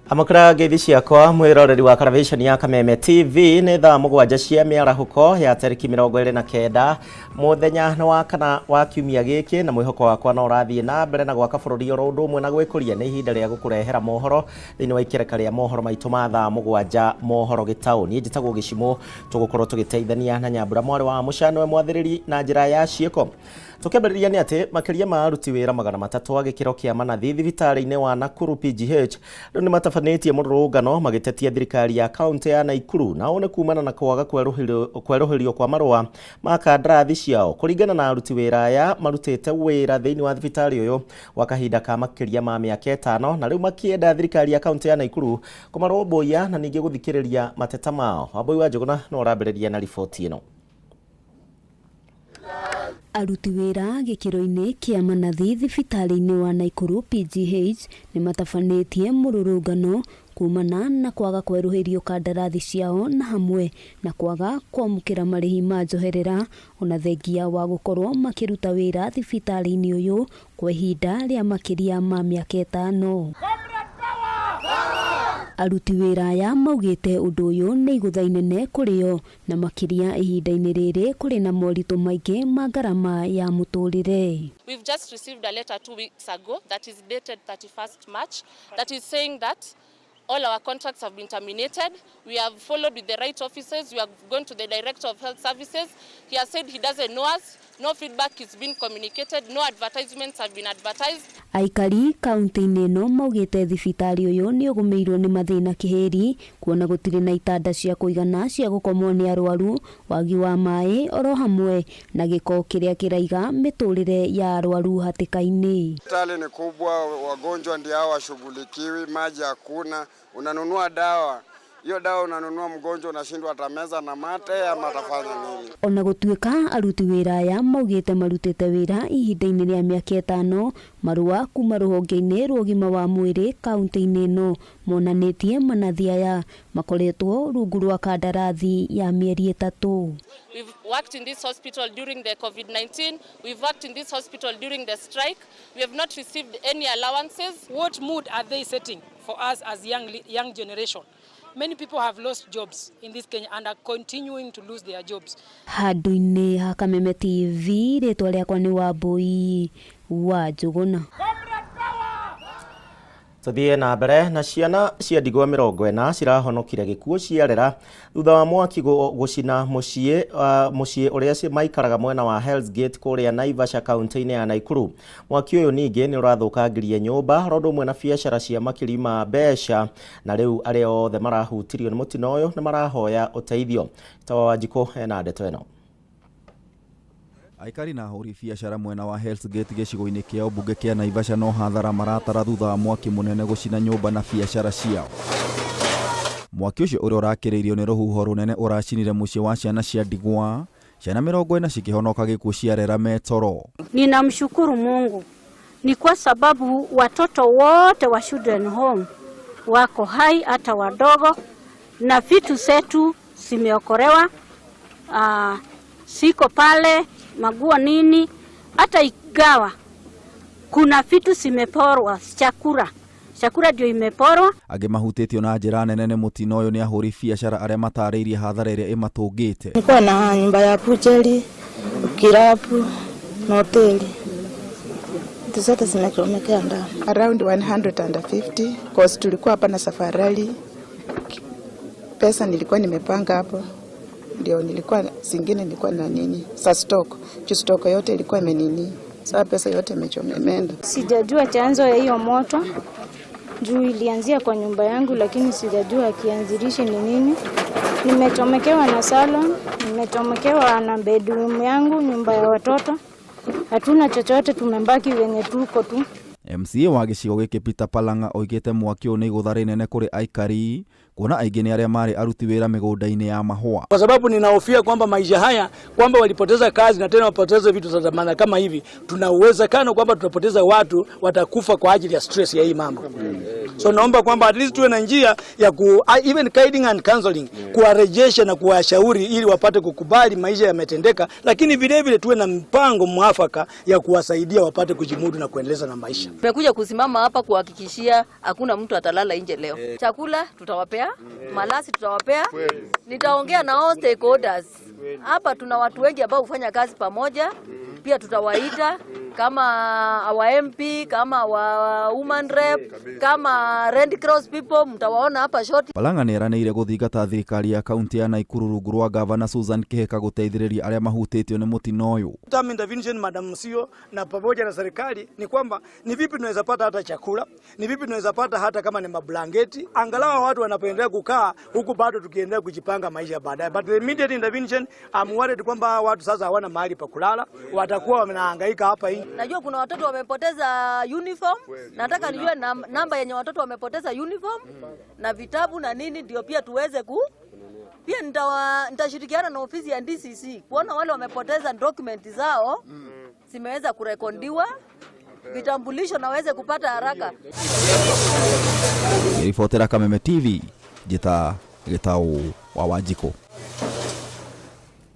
Amakara gethi ciakwa mwiroreri wa Karavishoni ya Kameme TV ni thaa mugwanja cia miarahuko ya tariki 29 muthenya na wa kana wa kiumia giki, na mwihoko wakwa no rathie na mbere na gwaka bururi oro undu umwe na gwikuria ni ihinda ria gukurehera mohoro thiini wa ikereka ria mohoro maitu ma thaa mugwanja mohoro Gitau. Ni njitagwo Gicimo, tugukorwo tugiteithania na Nyambura mwari wa mucano we mwathiriri na njira ya cieko. Tukeberiria ni ati makiria ma aruti wira 300 agikiro kia manathi thibitari-ini wa Nakuru PGH ni matafanetie mururungano magitetia thirikari ya kaunti ya Nakuru na one kumana na kwaga kweruhirio kwa marua ma kandarathi ciao. Kuringana na aruti wira aya marutite wira thiini wa thibitari uyu wa kahinda ka makiria ma miaka 5 na riu makienda thirikari ya kaunti ya Nakuru kumaromboia na ningi guthikiriria mateta mao. Wambui wa Njuguna no rabereria na riboti ino. Aruti wira gikiro-ini kia manathi thibitari-ini wa Nakuru PGH ni matafanetie mururungano kumana na kwaga kweruhirio kandarathi ciao na hamwe na kwaga kwamukira marihi ma njoherera ona thengia wa gukorwo makiruta wira thibitari-ini uyu kwa ihinda ria makiria ma miaka 5. Aruti wira aya maugite undu uyu ni igutha inene kurio na makiria ihinda-ini riri kuri na moritu maingi ma garama ya muturire. We've just received a letter 2 weeks ago that is dated 31st March that is saying that all our contracts have been terminated. We have followed with the right officers. We have gone to the Director of Health Services. He has said he doesn't know us. No feedback is being communicated. No advertisements have been advertised. Aikari kaunti-ini no maugite thibitari uyu ni ugumirwo ni mathina kiheri kuona gutire na itanda cia kuigana cia gukomwo ni arwaru, wagi wa mai oro hamwe na giko kiria kiraiga miturire ya arwaru hatika-ini. Hospitali ni kubwa, wagonjwa ndio hao washughulikiwi, maji hakuna, unanunua dawa. Hiyo dawa unanunua mgonjwa unashindwa atameza na mate ama atafanya nini? Ona gutuika aruti wira aya maugite marutite wira ihinda-ini ria miaka 5 marua kuma ruhonge-ini rwa ugima wa mwiri kaunti-ini ino monanitie manathi aya makoretwo rungu rwa kandarathi ya mieri 3. We've worked in this hospital during the COVID-19. We've worked in this hospital during the strike. We have not received any allowances. What mood are they setting for us as young generation? Many people have lost jobs in this Kenya and are continuing to lose their jobs. Handu-ini ha Kameme TV ritwa riakwa ni Wambui wa Njuguna. Tuthie na mbere na ciana cia ndigwa 40 cirahonokire gikuo ciarera thutha wa mwaki gucina mucii uria maikaraga mwena wa Hell's Gate kuria Naivasha kaunti-ini ya Nakuru. Mwaki uyu ningi ni urathukangirie nyumba rondo mwe na biacara cia makirima mbeca, na riu ari othe marahutirio ni mutino uyu na marahoya uteithio. Tawa Wanjiko ena ndeto eno. Aikari na ahuri biacara mwena wa Hell's Gate gicigo-ini kia mbunge kia Naivasha no hathara maratara thutha wa mwaki munene gucina nyumba na biacara ciao. Mwaki ucio uria urakiriirio ni ruhuho runene uracinire mucii wa ciana cia ndigwa, ciana 40 cikihonoka gikuo ciarera metoro. Ninamshukuru Mungu ni kwa sababu watoto wote wa children home wako hai, hata wadogo, na vitu zetu zimeokolewa. Siko pale magua nini, hata igawa kuna vitu zimeporwa, chakura ndio imeporwa. Age mahutitio na njira nene mutino uyu ni ahuri biacara aria matariirie hathara iria imatungite. Niko na nyumba ya butchery, kirabu na hoteli. Zote zimechomekea ndani. Around 150 cause tulikuwa hapa na safari. Pesa nilikuwa nimepanga hapo. Ndio nilikuwa zingine nilikuwa na nini sa stock yote ilikuwa imenini, sasa pesa yote imechomemenda. Sijajua chanzo ya hiyo moto juu ilianzia kwa nyumba yangu, lakini sijajua kianzilishi ni nini. Nimechomekewa na salon, nimechomekewa na bedroom yangu, nyumba ya watoto. Hatuna chochote, tumembaki wenye tuko tu. MCA wa gicigo giki Peter Palanga oigite mwaki uyu ni iguthari nene kuri aikari kuona aingĩ nĩ arĩa marĩ aruti wĩra mĩgũnda-inĩ ya mahũa. Kwa sababu ninahofia kwamba maisha haya kwamba walipoteza kazi na tena wapoteze vitu za dhamana kama hivi, tuna uwezekano kwamba tutapoteza watu watakufa kwa ajili ya stress ya hii mambo. So naomba kwamba at least tuwe na njia ya even guiding and counseling, kuwarejesha na kuwashauri ili wapate kukubali maisha yametendeka, lakini vile vile tuwe na mpango mwafaka ya kuwasaidia wapate kujimudu na kuendeleza na maisha. Tumekuja kusimama hapa kuhakikishia hakuna mtu atalala nje leo. Chakula tutawapea, malasi tutawapea. Nitaongea na all stakeholders. Hapa tuna watu wengi ambao hufanya kazi pamoja. Pia tutawaita kama our MP, kama our woman rep, kama Red Cross people, mtawaona hapa shoti. Balanga nĩeranĩire gũthingata thirikari ya kaunti ya Nakuru rungu rwa Gavana Susan Kihika gũteithĩrĩria arĩa mahutĩtio nĩ mũtino ũyũ. Term intervention Madam Sio na pamoja na serikali ni kwamba ni vipi tunaweza pata hata chakula, ni vipi tunaweza pata hata kama ni mablanketi, angalau watu wanapoendelea kukaa huku bado tukiendelea kujipanga maisha baadaye. But the immediate intervention, I'm worried kwamba watu sasa hawana mahali pa kulala, watakuwa wanahangaika hapa hii. Najua kuna watoto wamepoteza uniform, nataka nijue namba yenye watoto wamepoteza uniform na vitabu na nini, ndio pia tuweze pia nitashirikiana na ofisi ya DCC kuona wale wamepoteza document zao zimeweza kurekondiwa, vitambulisho na waweze kupata haraka. Ripotera Kameme TV, Gitau wa Wanjiko.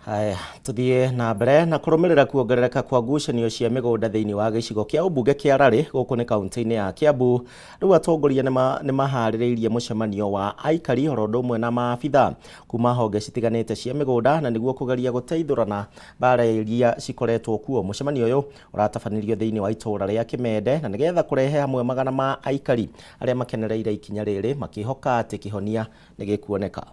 Haya, tuthie na mbere na kurumirira kuongerereka kwa ngucanio cia migunda thiini wa gicigo kia ubunge kia Rari guku ni kaunti-ini ya Kiambu. Riu atongoria ni mahaririirie mucemanio wa aikari orondo umwe na maabitha kuma honge citiganite cia migunda na niguo kugeria guteithurana bara iria cikoretwo kuo. Mucemanio uyu uratafanirio thiini wa itura ria Kimende na nigetha kurehe hamwe magana ma aikari aria makenereire ikinya riri makihoka ati kihonia nigikuoneka.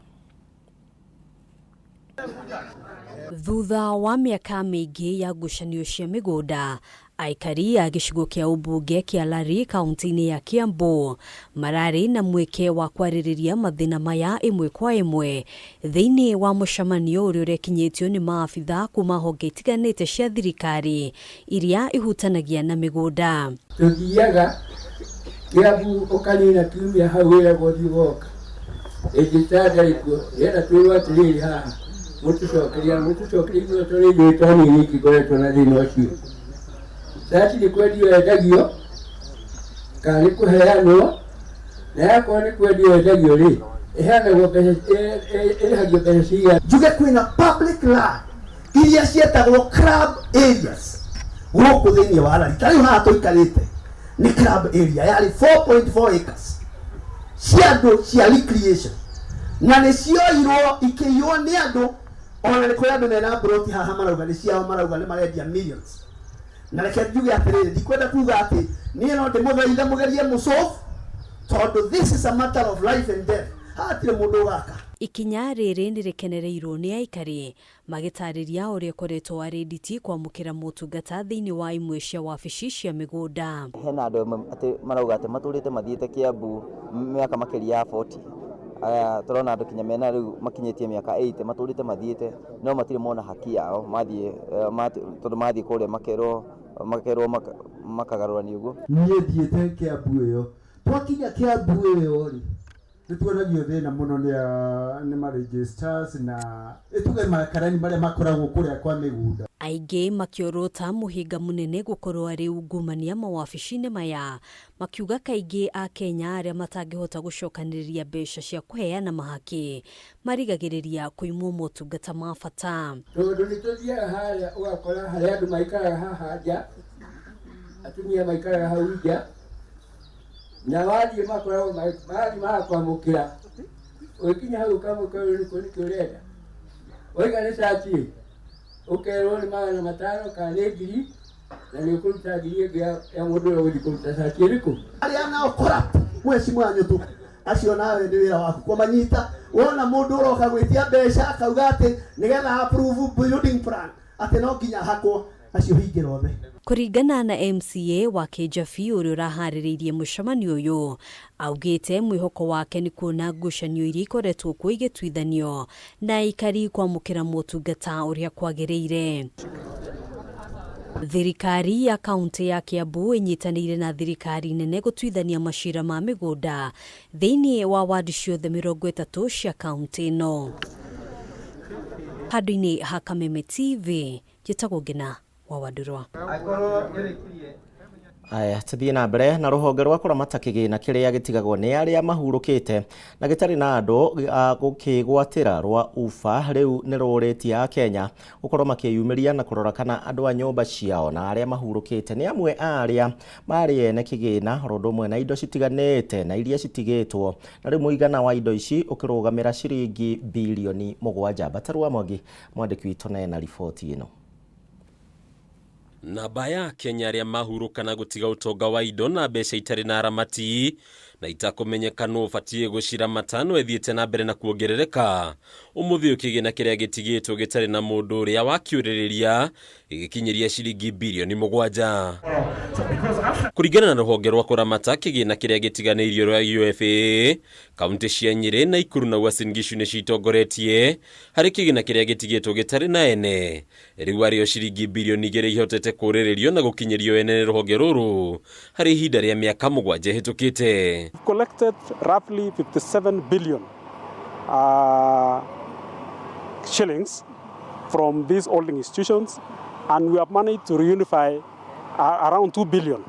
Thutha wa miaka mingi ya ngucanio cia migunda, aikari a gicigo kia ubunge kia Rari kaunti-ini ya Kiambu marari na mweke wa kwaririria mathina maya imwe kwa imwe thiini wa mucemanio uria urekinyitio ni maabitha kuma honge itiganite cia thirikari iria ihutanagia na migunda. Tuthiaga Kiambu ukanina kiumia hau wira guthigoka ejitata iko yera tuwa tiri haha mutucokeria no turi gitani niki koretwo na thina ucio. Sati ni kwendio endagio kari kuheanwo na yako ni kwendio endagio ri iheanagwo mbeca irihagio mbeca cia njuge kwina public land iria cietagwo club areas guku thiini wa Rari. Tari haha tuikarite ni club area yari 4.4 acres ciandu cia recreation na ni cioirwo ikĩiywo nĩ andũ ona nĩ kũrĩ andũ mena broti haha marauga nĩ ciao, marauga nĩ marendia millions. Na reke njuge atĩrĩrĩ, ndikwenda kuga atĩ niĩ no ndĩmũthaithe mũgerie mũcofu tondũ this is a matter of life and death. Hatirĩ mũndũ ũgaka. Ikinya rĩrĩ nĩ rĩkenereirwo nĩ aikari magĩtarĩria ũrĩa koretwo arĩ nditi kwamũkĩra motungata thĩinĩ wa imwe cia wabici cia mĩgũnda. Hena andũ atĩ marauga atĩ matũrĩte mathiĩte Kiambu mĩaka makĩria ya 40. Turona andu kinya mena riu makinyitie miaka 8 maturite mathiite no matire mona haki yao mathie tondu mathie kuria makerwo makagarurani uguo. Nie thiete Kiambu iyo twakinya Kiambu iyo ri nituonagio thina muno ni ma registers na etuge makarani maria makoragwo kuria kwa migunda. Aingĩ makiorota muhinga munene gukorwo ari ungumania mawabici-inĩ maya makiuga kaingĩ a Kenya arĩa matangĩhota gucokanĩrĩria mbeca cia kuheana mahaki marigagĩrĩria kuimwo motungata ma bata. Tondũ nĩtũthiaga harĩa ũgakora harĩa andũ maikaraga haha nja, atumia maikaraga hau nja na wathiĩ makoragwo kwamũkĩra ũgĩkinya hau ũkamũkĩra nĩkĩ ũrenda oiga nĩ cati ukerwo ni magana 5 kana ngiri na ni ukuruta ngiri ĩngĩ ya mũndũ ũrĩa ũgũthiĩ kũruta cati ĩrĩkũ. Arĩa nao kora mwecimu anyutu acio nawe nĩ wĩra waku kũmanyita. Wona mũndũ ũroka gwĩtia mbeca akauga atĩ nĩgetha approve building plan atĩ no nginya hakwo acio hingĩra othe. Kuringana na MCA wa Kijabi ũrĩa ũraharĩrĩirie mũcemanio ũyũ augĩte mwĩhoko wake nĩ kuona ngucanio iria ikoretwo kuo igĩtuithanio na aikari kwamũkĩra motungata ũrĩa kwagĩrĩire. Thirikari ya kaunti ya Kiambu inyitanĩire na thirikari nene gũtuithania macira ma mĩgũnda thĩinĩ wa wadi ciothe 30 cia kaunti ĩno. Handũ-inĩ ha Kameme TV, Gitau wa Wadurwa. Aya, tuthie na mbere na ruhonge rwa kuramata kigina kiria gitigagwo ni aria mahurukite na gitari na andu gukigwatira rwa ufa riu ni ruritie Kenya gukorwo makiyumiria na kurora kana andu a nyumba ciao na aria mahurukite ni amwe aria mari ene kigina rondo mwe na indo citiganete na iria citigitwo na riu muigana wa indo ici ukirugamira ciringi bilioni 7. Batarwa Mwangi mwandiki witu na riboti ino. Namba ya Kenya aria mahurukana gutiga utonga wa indo na mbeca itari na aramati na itakumenyeka no ubatie gucira matano ethiete na mbere na kuongerereka. Umuthi ukigina kiria gitigitwo gitari na mundu uria wakiuririria igikinyiria ciringi bilioni 7. Kuringana na ruhonge rwa kuramata kigina kiria gitiganeirio rwa UFA, kaunti cia Nyeri na Ikuru na Uasin Gishu ni citongoretie hari kigina kiria gitigitwo gitari na ene. Riu ario ciringi bilioni 2 ihotete kuriririo na gukinyirio ene ruhonge ruru hari ihinda ria miaka 7 hitukite. Collected roughly 57 billion shillings from these holding institutions, and we have managed to reunify around 2 billion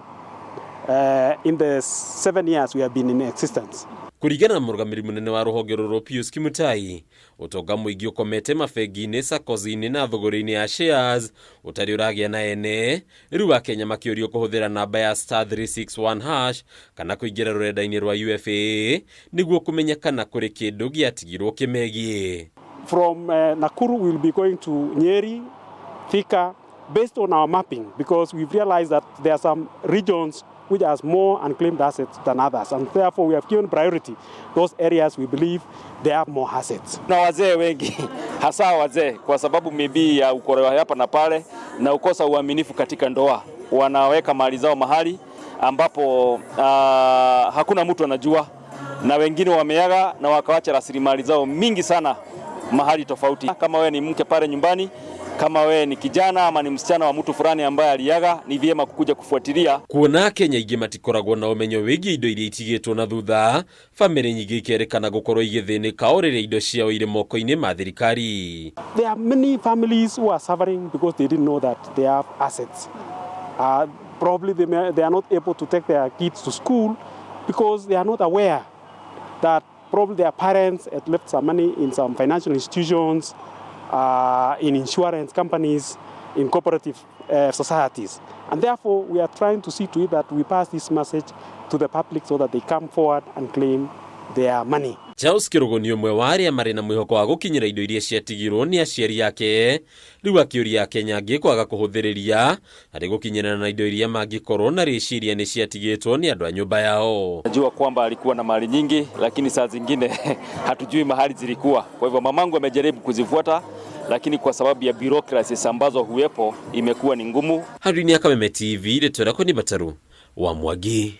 in the 7 years we have been in existence. Kurigana na murugamiri munene wa ruhonge ruru Pius Kimutai, utonga muingi ukomete mafegi-ini, sakozi-ini na thogori-ini ya shares utari uragia na ene. Riu wa Kenya makiurio kuhuthira namba ya *361# kana kuingira rurenda-ini rwa UFA niguo kumenyekana kuri kindu giatigirwo kimegie. From Nakuru we will be going to Nyeri, Thika, based on our mapping, because we've realized that there are some regions which has more unclaimed assets than others, and therefore we have given priority those areas we believe they have more assets. Na wazee wengi hasa wazee, kwa sababu maybe ya ukora hapa na pale na ukosa uaminifu katika ndoa, wanaweka mali zao mahali ambapo hakuna mtu anajua, na wengine wameaga na wakawacha rasilimali zao mingi sana mahali tofauti. Kama wewe ni mke pale nyumbani, kama wewe ni kijana ama ni msichana wa mtu fulani ambaye aliaga, ni vyema kukuja kufuatilia. Kuona Kenya ingi matikoragwo na umenyo wigi indo iria itigitwo na thutha, family nyingi ikerekana gukorwo igithinika orire indo ciao ire moko-ini ma thirikari. There are many families who are suffering because they didn't know that they have assets. Probably they are not able to take their kids to school because they are not aware that probably their parents had left some money in some financial institutions, in insurance companies, in cooperative societies. And therefore, we are trying to see to it that we pass this message to the public so that they come forward and claim their money. Charles Kirugo ni umwe wa aria mari na mwihoko wa gukinyira indo iria ciatigirwo ni aciari yake, riu akiuria Kenya angi kwaga kuhuthiriria ari gukinyira na indo iria mangikorwo na riciria ni ciatigitwo ni andu a nyumba yao. Najua kwamba alikuwa na mali nyingi, lakini saa zingine hatujui mahali zilikuwa. Kwa hivyo mamangu amejaribu kuzifuata, lakini kwa sababu ya bureaucracies ambazo huwepo imekuwa ni ngumu. Handũ-inĩ ya Kameme TV retwerako ni Bataru wa Mwangi.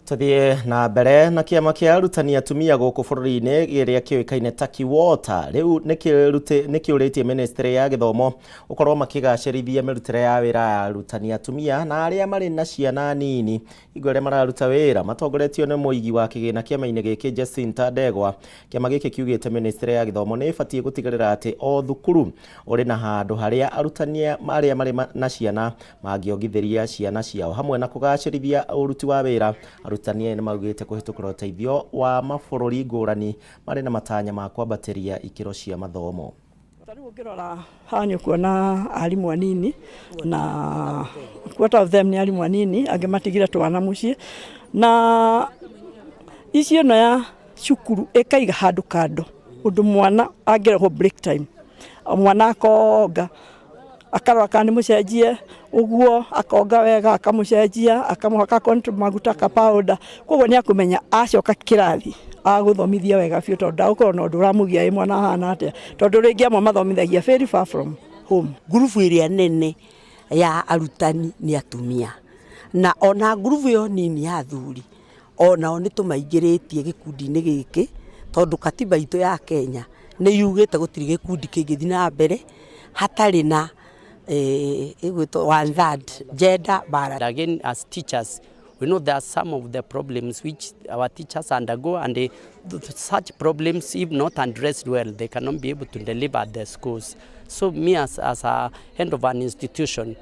Tuthie na mbere na kiama kia arutani atumia guku bururi-ini giria kiuikaine ta Kiwota riu nikiuritie ministry ya githomo ukorwo makigacirithia mirutire ya wira ya arutani atumia na aria mari na ciana nini igore mararuta wira matongoretio ni muigi wa kigina kiama-ini giki Jacinta Ndegwa. Kiama giki kiugite ministry ya githomo ni ibatie gutigirira ati o thukuru uri na handu haria arutani aria mari na ciana mangiongithiria ciana ciao hamwe na kugacirithia uruti wa wira. Arutani ni maugite kuhitukira uteithio wa mabururi ngurani mari na matanya ma kwambatĩria ikiro cia mathomo. Tariu ngirora hanyu kuona arimu anini na quarter of them ni arimu anini ange matigire twana mucie na icio no ya cukuru ekaiga handu kando undu mwana angirehwo break time mwana akonga akarora kandi mucenjie uguo akonga wega akamucenjia akamuhaka control maguta ka powder koguo ni akumenya acoka kirathi aguthomithia wega biu tondu ndagukorwo na undu uramugia mwana hana atia tondu ringi amwe mathomithagia very far from home. Grupu iria nene ya arutani ni atumia na ona grupu yo nini ya athuri ona oni tumaingiritie gikundi-ini giki tondu katiba itu ya Kenya ni yugite gutiri gikundi kingithi na mbere hatari na 1/3 gender balance. Again, as teachers, we know there are some of the problems which our teachers undergo, and such problems, if not addressed well, they cannot be able to deliver at their schools. So me as a head of an institution,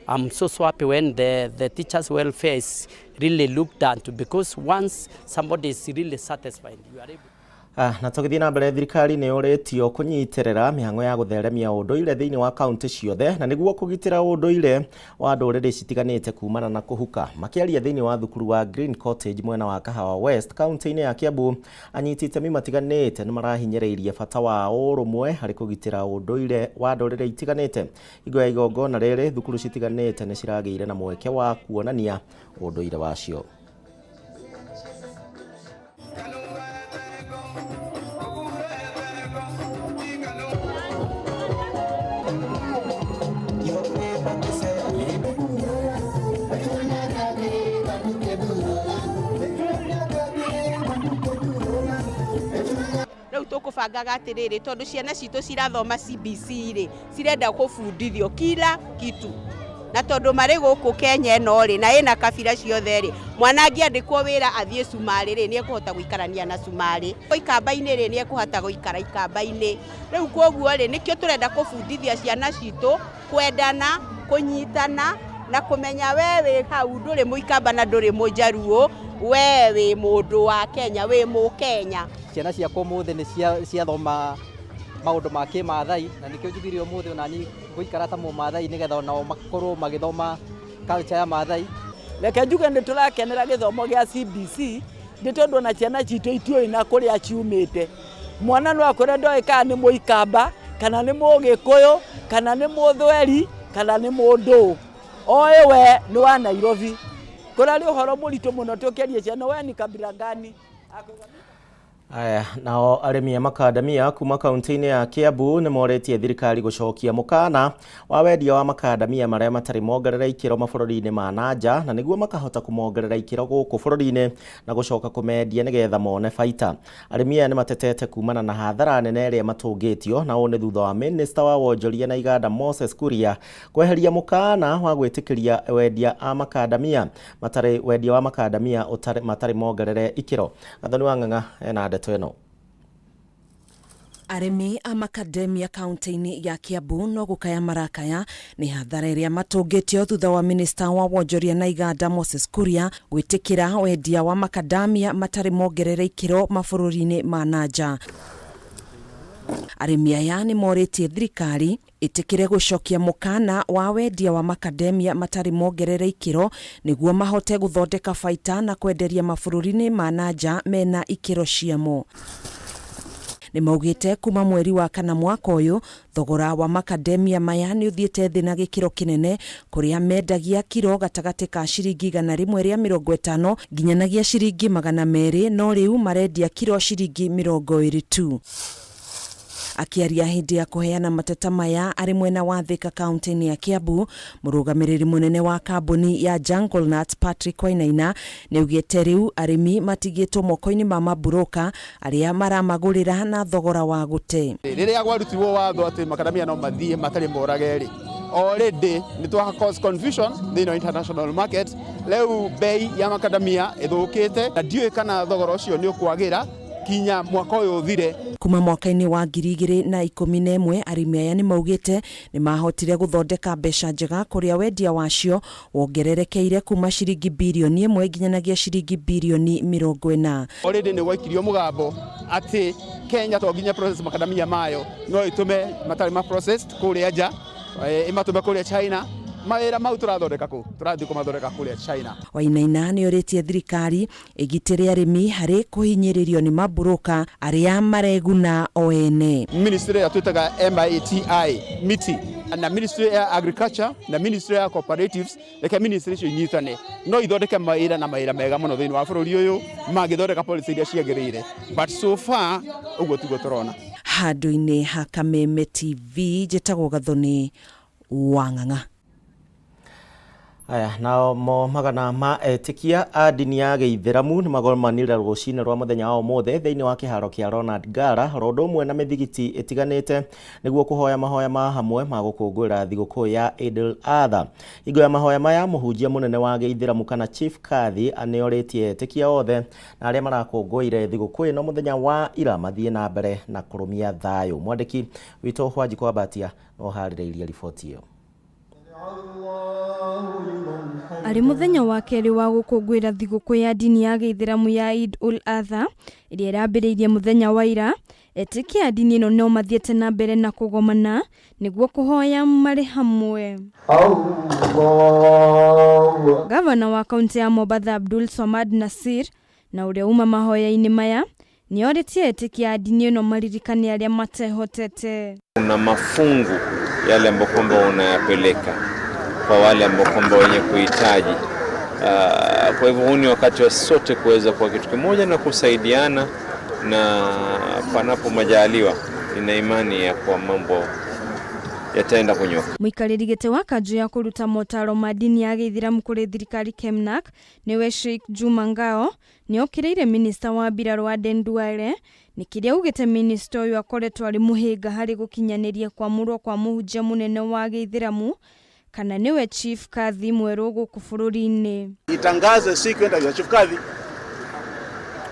I'm so happy when the teachers' welfare is really looked at, because once somebody is really satisfied, you are able. Na tugithii na mbere thirikari ni uritio kunyitirira mihango ya gutheremia unduire thiini wa kaunti ciothe na niguo kugitira unduire wa nduriri citiganite kumana na kuhuka. Makiaria thiini wa thukuru wa Green Cottage mwena wa Kahawa West kaunti-ini ya Kiambu, anyiti itemi matiganite ni marahinyiriirie bata wa urumwe hari kugitira unduire wa nduriri itiganite. Igwa igongona riri thukuru citiganite ni ciragiire na mweke wa kuonania unduire wacio. Rĩu tũkũbangaga atĩrĩrĩ tondũ ciana citũ cirathoma CBC rĩ cirenda kũbundithio kila kitu na tondũ marĩ gũkũ Kenya ĩno rĩ na ĩna kabira ciothe rĩ mwana angĩandĩkwo wĩra athiĩ Sumarĩ rĩ nĩekũhota gũikarania na Sumarĩ ikamba-inĩ rĩ nĩekũhota gũikara ikamba-inĩ. Rĩu koguo rĩ nĩkĩo tũrenda kũbundithia ciana citũ kwendana, kũnyitana na kũmenya wewe hau ndũrĩ mũikamba na ndũrĩ mũjaruo, wewe mũndũ wa Kenya, we Mũkenya. Ciana ciakwa ũmũthĩ nĩ ciathoma maũndũ ma kĩmathai na nĩkĩo njugire ũmũthĩ onani gũikara ta mũmathai nĩgetha onao makorwo magĩthoma culture ya Mathai. Reke njuge nĩ tũrakenera gĩthomo gĩa CBC nĩ tondũ na ciana citũ itiũĩ na kũrĩa ciumĩte. Mwana no akore ndoĩ kana nĩ Mũikamba kana nĩ Mũgĩkũyũ kana nĩ Mũthweri kana nĩ Mũndũ. Oĩ we nĩ wa Nairobi. Kũrarĩ ũhoro mũritũ mũno tũkĩaria ciana we ni kabila gani. Aya, nao arimi a makadamia kuma kaunti-ini ya Kiambu ni moretie thirikari gucokia mukana wa wendia wa makadamia maria matari mongerera ikiro mabũrũri-inĩ ma nanja na niguo makahota kumongerera ikiro gũkũ bũrũri-inĩ na gucoka kumendia nigetha mone baita. Arimi aya ni matetete kumana na hathara nene ĩrĩa matũngĩtio na ũũ nĩ thutha wa Minister wa wonjoria na iganda Moses Kuria kweheria mukana wa gwĩtĩkĩria wendia wa makadamia matari mongerere ikiro. Gathoni wa Ng'ang'a ena tweno. Arimi a makadamia kaunti-ini ya Kiambu no gukaya marakaya ni hathara iria matũngĩtio thutha wa Minister wa wonjoria na iganda Moses Kuria gwĩtĩkĩra wendia wa makadamia matari mongerere ikiro mabũrũri-inĩ ma nanja. Arimi aya ni moretie thirikari ĩtĩkĩre gũcokia mukana wa wendia wa makadamia matari mongerere ikiro niguo mahote guthondeka baita na kwenderia mabũrũri-inĩ ma nanja mena ikiro ciamo. Ni maugite kuma mweri wa kana mwaka ũyũ thogora wa makadamia maya ni uthiĩte thĩ na gĩkĩro kĩnene kũrĩa mendagia kiro gatagatĩ ka ciringi 150 nginyanagia ciringi 200 no rĩu marendia kiro ciringi 20 tu. Akiaria hindi ya kuheana mateta maya ari mwena wa Thika kaunti-ini ya Kiambu, mũrũgamĩrĩri munene wa kambuni ya Jungle Nut Patrick Wainaina niugite riu arimi matigĩtwo moko-inĩ ma maburoka aria maramagũrĩra na thogora wa gũte. Rĩrĩa gwarutirwo watho atĩ makadamia no mathiĩ matarĩ morage rĩ already ni twa cause confusion thĩinĩ wa international market. Rĩu bei ya makadamia ĩthũkĩte na ndiũĩ kana thogora ũcio nĩ ũkwagĩra kinya mwaka ũyũ ũthire. Kuma mwaka-inĩ wa 2011 arimi aya ni maugite ni mahotire guthondeka mbeca njega kuria wendia wacio wongererekeire kuma ciringi bilioni 1 nginyanagia ciringi bilioni 40. Already ni gwaikirio mugambo ati Kenya to nginya process makadamia mayo no itume matari ma processed kuria nja imatume kuria China. Mawĩra mau tũrathondeka kũ tũrathiĩ kũmathondeka kũrĩa China. Wainaina nĩ ũrĩtie thirikari ĩgitĩre arĩmi harĩ kũhinyĩrĩrio nĩ maburoka arĩa mareguna o ene. Ministry ya twĩtaga MITI na Ministry ya Agriculture na Ministry ya Cooperatives reke ministry icio inyitane no ithondeke mawĩra na mawĩra mega mũno thĩinĩ wa bũrũri ũyũ magĩthondeka policy iria ciagĩrĩire, but so far ũguo tiguo tũrona. Handũ-inĩ ha Kameme TV njĩtagwo Gathoni wa Ng'ang'a. Aya nao mo magana ma etikia a dini ya Gĩithĩramu nĩ magomanire rũcinĩ rwa mũthenya wa ũmũthĩ thĩinĩ wa kĩharo kĩa Ronald Ngara rondo ũmwe na mĩthigiti ĩtiganĩte nĩguo kũhoya mahoya ma hamwe ma gũkũngũĩra thigũkũ ya Eid al-Adha. Hingo ya mahoya maya mũhunjia mũnene wa Gĩithĩramu kana Chief Kadhi anĩorĩtie etĩkia othe na arĩa marakũngũĩire thigũkũ ĩno mũthenya wa ira mathiĩ na mbere na kũrũmia thayũ. Mwandĩki witũ Wanjikũ Abatia no harĩrĩirie riboti ĩyo. Arĩ mũthenya wa kerĩ wa gũkũngũĩra thigũkũ ya dini ya Gĩithĩramu ya Eid al-Adha ĩrĩa ĩrambĩrĩirie mũthenya wa ira, etĩkia dini ĩno no mathiĩte na mbere na kũgomana nĩguo kũhoya marĩ hamwe. Gavana wa kaunti ya Mombasa Abdul Swamad Nasir na ũrĩa uma mahoya-inĩ maya nĩorĩtie etĩkia dini ĩno maririkane arĩa matehotete. Kuna mafungu yale ambayo kwamba unayapeleka kwa wale ambao kwamba wenye kuhitaji. Kwa hivyo huu ni wakati wa sote kuweza kwa kitu kimoja na kusaidiana, na panapo majaliwa nina imani ya kwa mambo yataenda kunyoka. Mũikarĩri gĩtĩ wa kanjũ ya kũruta motaro ma dini ya Gĩithĩramu kũrĩ thirikari Kemnak nĩwe Sheikh Juma Ngao nĩokĩrĩire minista wa mbirarũ Aden Duale nĩ kĩrĩa augĩte minista ũyũ akoretwo arĩ mũhĩnga harĩ gũkinyanĩria kwamũrwo kwa mũhunjia mũnene wa Gĩithĩramu kana niwe Chief Kadhi mwerũ gũkũ bũrũri-inĩ. Itangaze siku ya Chief Kadhi.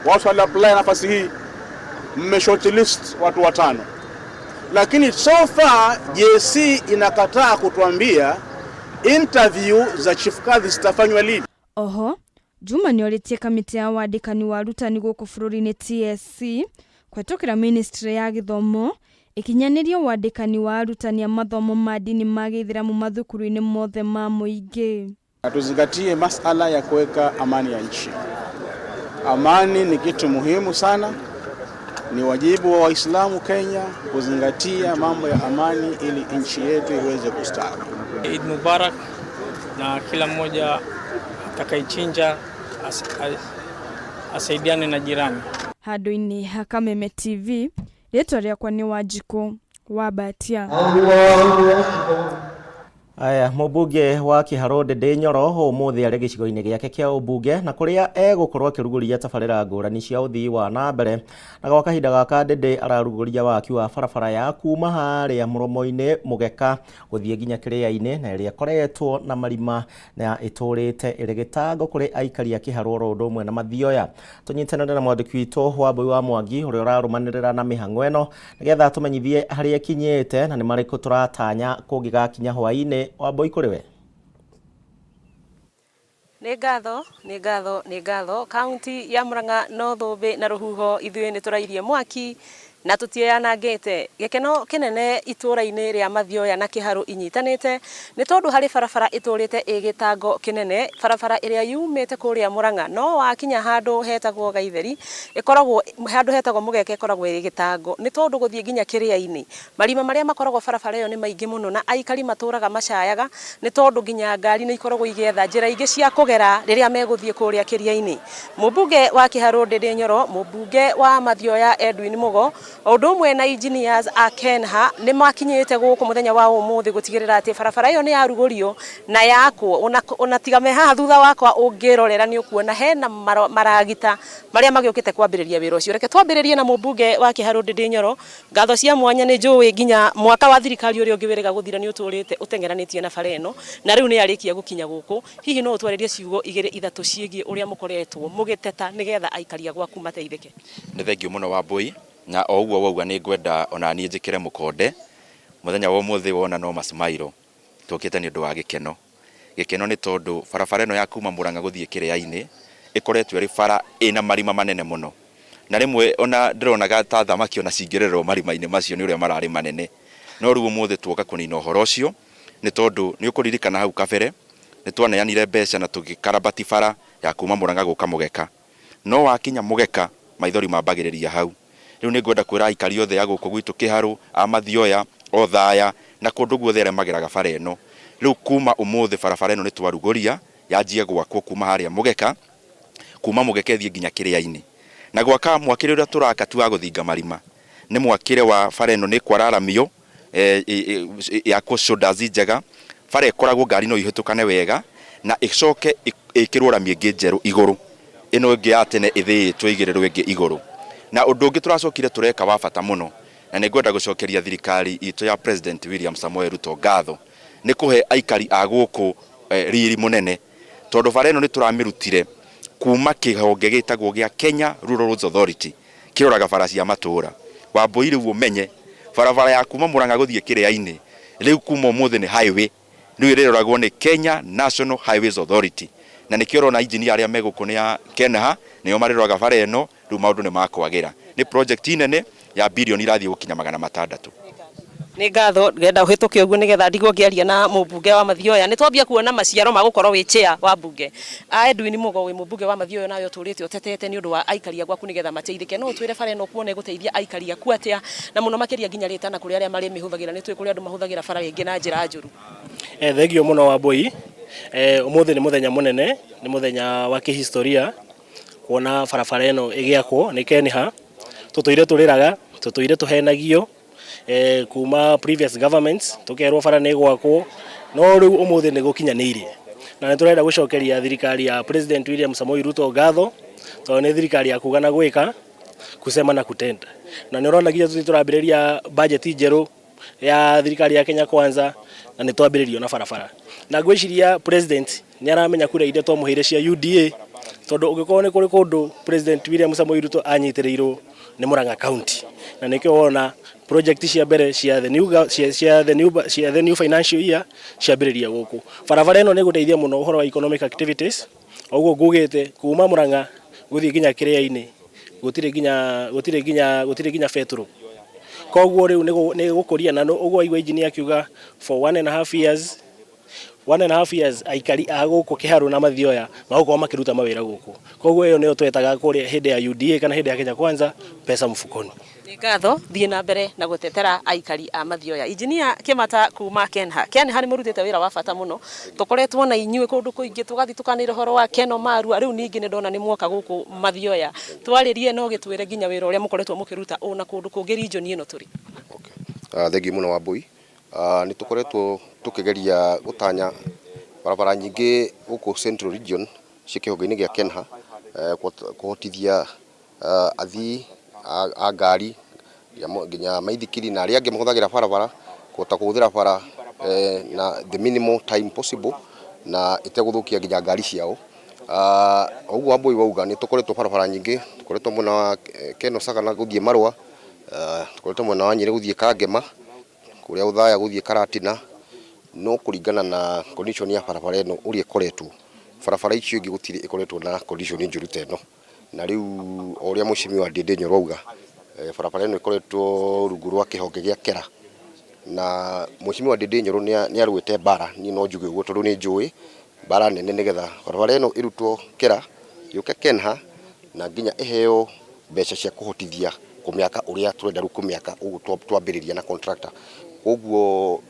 Watu wale apply nafasi hii mmeshortlist watu 5. Lakini so far JC inakataa kutuambia interview za Chief Kadhi zitafanywa lini. Oho, Juma nĩorĩtie kamĩtĩ ya wandĩkani wa arutani gũkũ bũrũri-inĩ TSC kũhetũkĩra ministry ya gĩthomo ikinyanĩria wandĩkani wa arutani a mathomo ma dini ma Gĩithĩramu mathukuru-inĩ mothe ma mũingĩ. Tuzingatie masala ya kuweka amani ya nchi. Amani ni kitu muhimu sana. Ni wajibu wa Waislamu Kenya kuzingatia mambo ya amani ili nchi yetu iweze kustawi. Eid Mubarak, na kila mmoja atakayechinja asaidiane na jirani. Handũ-inĩ ha Kameme TV, rĩtwa rĩakwa nĩ Wanjikũ Abatia. Aya mũmbunge wa Kĩharo Ndĩndĩ Nyoro ũmũthĩ arĩ gĩcigo-inĩ gĩake kĩa ũmbunge na kũrĩa egũkorwo akĩrugũria tabarĩra ngũrani cia ũthii wa na mbere, na gwa kahinda gaka Ndĩndĩ ararugũria waki wa barabara ya kuma harĩa mũromo-inĩ mũgeka gũthiĩ nginya kĩrĩa-inĩ na ĩrĩa ĩkoretwo na marima na ĩtũrĩte ĩrĩ gĩtango kũrĩ aikari a Kĩharo oro ũndũ ũmwe na mathioya. Tũnyitanĩre na mwandĩki witũ Wambui wa Mwangi ũrĩa ũrarũmanĩrĩra na mĩhang'o ĩno nĩgetha tũmenyithie harĩa ĩkinyĩte na nĩ marĩkũ tũratanya kũngĩgakinya hwaĩ-inĩ. Wambui kũrĩ we. Nĩ ngatho kaunti ya Murang'a no Thũmbĩ na Rũhuho ithuĩ nĩ tũrairie mwaki na tũtianangĩte gĩkeno kĩnene itũra-inĩ rĩa mathioya na Kĩharo inyitanĩte nĩ tondũ harĩ barabara ĩtũrĩte ĩgĩtango kĩnene, barabara ĩrĩa yumĩte kũrĩa Murang'a no wakinya handũ hetagwo Gaitheri ĩkoragwo handũ hetagwo Mũgeka ĩkoragwo ĩrĩ gĩtango nĩ tondũ gũthiĩ nginya kĩrĩa-inĩ marima marĩa makoragwo barabara ĩyo nĩ maingĩ mũno na aikari matũraga macayaga nĩ tondũ nginya ngari nĩ ikoragwo igĩetha njĩra ingĩ cia kũgera rĩrĩa megũthiĩ kũrĩa kĩrĩa-inĩ. Mũmbunge wa Kĩharo Ndĩndĩ Nyoro, mũmbunge wa mathioya Edwin Mugo ũndũ ũmwe na engineers a Kenha nĩ makinyĩte gũkũ mũthenya wa ũmũthĩ gũtigĩrĩra atĩ barabara ĩyo nĩ yarugũrio na yakwo ona tiga me haha thutha wakwa ũngĩrorera nĩ ũkuona hena maragita marĩa magĩũkĩte kwambĩrĩria wĩra ũcio. Reke twambĩrĩrie na mũmbunge wa Kĩharo Ndĩndĩ Nyoro. Ngatho cia mwanya nĩ njũĩ nginya mwaka wa thirikari ũrĩa ũngĩ wĩrĩga gũthira nĩ ũtũrĩte ũtengeranĩtie na bara ĩno na rĩu nĩ yarĩkia gũkinya gũkũ. Hihi no ũtwarĩrie ciugo igĩrĩ ithatũ ciĩgiĩ ũrĩa mũkoretwo mũgĩteta nĩgetha aikari a gwaku mateithĩke? Nĩ thengiũ mũno Wambui, na o ũguo wauga nĩ ngwenda ona niĩ njĩkĩre mũkonde mũthenya wa ũmũthĩ wona no macimairo tũkĩte nĩ ũndũ wa gĩkeno nĩ tondũ barabara ĩno ya kuma Murang'a gũthiĩ kĩrĩa-inĩ ĩkoretwo ĩrĩ bara ĩna marima manene mũno na rĩmwe ona ndĩronaga ta thamaki ona cingĩrerwo marima-inĩ macio nĩ ũrĩa mararĩ manene, no rĩu ũmũthĩ tuoka kũnina ũhoro ũcio nĩ tondũ nĩ ũkũririkana hau kabere nĩ twaneanire mbeca na tũgĩkarabati bara ya kuma Murang'a gũka Mũgeka, no wakinya Mũgeka maithori mambagĩrĩria hau. Rĩu nĩ ngwenda kwĩra aikari othe ya gũkũ gwitũ Kĩharo a mathioya o thaya na kũndũ guothe arĩa mageraga bara ĩno. Rĩu kuma ũmũthĩ barabara ĩno nĩ twarugũria yanjie gwakwo kuma harĩa Mũgeka, kuma Mũgeka ĩthiĩ nginya kĩrĩa-inĩ na gwaka mwakĩre ũrĩa tũraka tu wa gũthinga marima nĩ mwakĩre wa bara ĩno nĩ kwararamio ya kũcodazi njega bara ĩkoragwo ngari no ihĩtũkane wega na icoke ikirwo ramie ngi njeru iguru ino ngi ya tene ithi twigirerwe ngi iguru na undu ungi turacokire tureka wa bata muno na ningwenda gucokeria thirikari itu ya President William Samoei Ruto ngatho ni kuhe aikari a guku riri munene tondu bara ino ni turamirutire kuma kihonge gitagwo gia Kenya Rural Roads Authority kiroraga bara cia matura Wambui riu umenye barabara ya kuma Murang'a guthie Kiria-ini riu kuma umuthi ni highway riu riroragwo ni Kenya National Highways Authority na nikio na engineer aria meguku ya Kenha nio mariroraga bara ino riu maundu ni makwagira ni project nene ya bilioni irathie gukinya 600 ni ngatho ngenda uhituke uguo nigetha ndigwo ngiaria na mubunge wa Mathioya ni twambia kuona maciaro ma gukorwo wi chair wa bunge Edwin Mugo wi mubunge wa Mathioya nayo turite utetete ni undu wa aikari agwaku nigetha mateithike no twire bara ino kuone guteithia aikari aku atia na muno makiria nginya rita na kuri aria mari mihuthagira ni twi kuri andu mahuthagira bara ingi na njira njuru thegio muno Wambui umuthi ni muthenya munene ni muthenya wa kihistoria kuona barabara ino igiakwo ni Kenha tutoire turiraga tutoire tuhenagio kuma previous governments tukerwo bara ni gwakwo no riu umuthi ni gukinyaniire na niturenda gucokeria thirikari ya President William Samoei Ruto ngatho to ni thirikari ya kugana gwika kusema na kutenda na ni urona nginya turambiriria budget njeru ya thirikari ya Kenya Kwanza na ni twambiririo na barabara na gwiciria president ni aramenya kura ide to muhire cia UDA tondu ugikorwo ni kuri kundu President William Samoei Ruto anyitirirwo ni Murang'a County na nikio wona project cia mbere cia the new financial year ciambiriria guku barabara ino ni guteithia muno uhoro wa economic activities oguo ngugite kuma Murang'a guthie nginya Kiria-ini gutire nginya petro koguo riu ni gukuria na oguo igwa engineer akiuga for 1.5 years aikari a guku Kiharu na Mathioya magukorwo makiruta mawira guku koguo iyo niyo twetaga kuri hindi ya UDA kana hindi ya Kenya Kwanza pesa mfukoni ngatho thie na mbere na gutetera aikari a Mathioya engineer Kimata kuma Kenha ni murutite wira wa bata muno tukoretwo na inyue kundu kuingi tugathi tukanira horo wa Keno Marua riu ningi ni ndona ni mwoka guku Mathioya twaririe no gitwire nginya wira uria mukoretwo mukiruta ona kundu kungi region ino turi thegi muno Wambui ni tukoretwo tukigeria gutanya barabara nyingi guku Central Region cikihonge-ini gia Kenha kuhotithia athii a ngari nginya maithikiri na aria angi mahuthagira barabara kuhota kuhuthira bara na the minimal time possible na iteguthukia nginya ngari ciao oguo Wambui wauga ni tukoretwo barabara nyingi tukoretwo mwena wa Keno Sagana guthie Marua tukoretwo mwena wa Nyeri guthie Kangema kuria uthaya guthie Karatina no kuringana na condition ya barabara ino uria ikoretwo barabara icio ingi gutire ikoretwo na condition njuru teno na riu oria mucimi wa Ndindenyo rauga barabara ino ikoretwo rungu rwa kihonge gia Kera na mucimi wa Ndindenyo ni arwite bara ni no njuge uguo tondu ni njui bara nene nigetha barabara ino irutwo Kera yuke Kenha na nginya iheo mbeca cia kuhotithia kumiaka uria turenda kumiaka uguo twambiriria na contractor koguo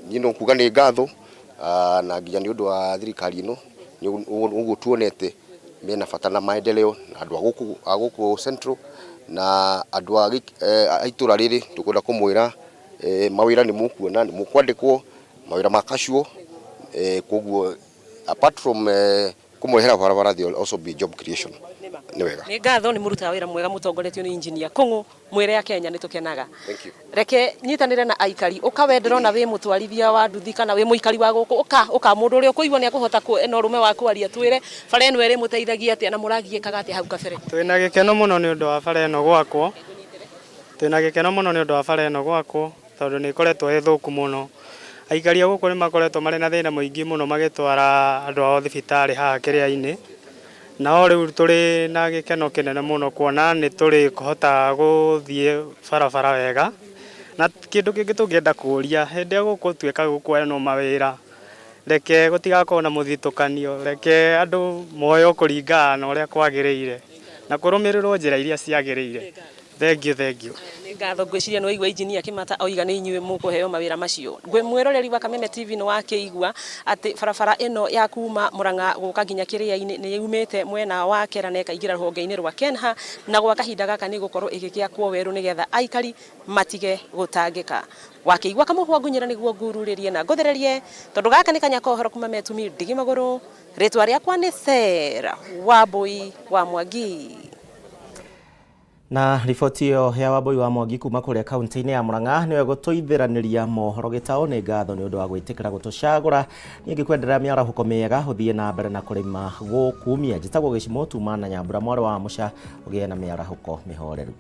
nyino kuga ni ngatho na nginya ni undu wa thirikari ino uguo tuonete mena bata na maendeleo na andu a guku Central na andu a itura riri tukwenda kumwira mawira ni mukuona ni mukwandikwo mawira makashuo koguo apart from kumurehera barabara there will also be job creation ni wega ni ngatho ni muruta wira mwega mutongoretio ni engineer Kungu mwire ya Kenya ni tukenaga reke nyitanire na aikari ukawendero na wi mutwarithia wa nduthi kana wi muikari wa guku uka mundu uri ukuigwa ni akuhota ku eno rume wa kwaria twire bara eno eri muteithagia atia na muragiekaga atia hau kabere twina gikeno muno ni undu wa bara eno gwakwo twina gikeno muno ni undu wa bara eno gwakwo tondu ni ikoretwo ithuku muno aikari guku ni makoretwo mari na thina muingi muno magitwara andu ao thibitari haha Kiria-ini na riu turi na gikeno kinene muno kuona ni turi kuhota guthie barabara wega na kindu kingi tungienda kuria hindi guku tweka guku eno mawira reke gutigakorwo na muthitukanio reke andu moyo kuringana na uria kwagiriire na kurumirirwo njira iria ciagiriire Thank you. Nĩ ngatho ngwĩciria nĩ waigua injinia Kĩmata oiga nĩ inyuĩ mũkũheo mawĩra macio. Ngwĩ mwĩroreri wa Kameme TV nĩ wakĩigua atĩ barabara ĩno ya kuma Mũrang'a gũka nginya Kĩrĩainĩ nĩ yumĩte mwena wa Kera na ĩkaingĩra rũhonge-inĩ rwa Kenha, na gwa kahinda gaka nĩ gũkorwo ĩgĩgĩakwo werũ nĩgetha aikari matige gũtangĩka. Wakĩigua Kamũhwa Ngunyĩra nĩguo ngururĩrie na ngũthererie, tondũ gaka nĩ kanyaka ũhoro kuma Metumi Ndigi Magũrũ. Rĩtwa rĩakwa nĩ Sera Wambui wa Mwangi. Na riboti yo ya Wambui wa Mwangi kuma kũrĩa kaunti-inĩ ya Mũrang'a nĩwe gũtũithĩranĩria mohoro Gitau. Nĩ ngatho nĩ ũndũ wa gwĩtĩkĩra gũtũcagũra. Ningĩ kwenderera mĩarahũko mĩega ũthiĩ na mbere na kũrĩma gũkumia njĩtagwo Gĩcimo tuma na Nyambura mwarĩ wa Mũca ũgĩe na mĩarahũko mĩhoreru.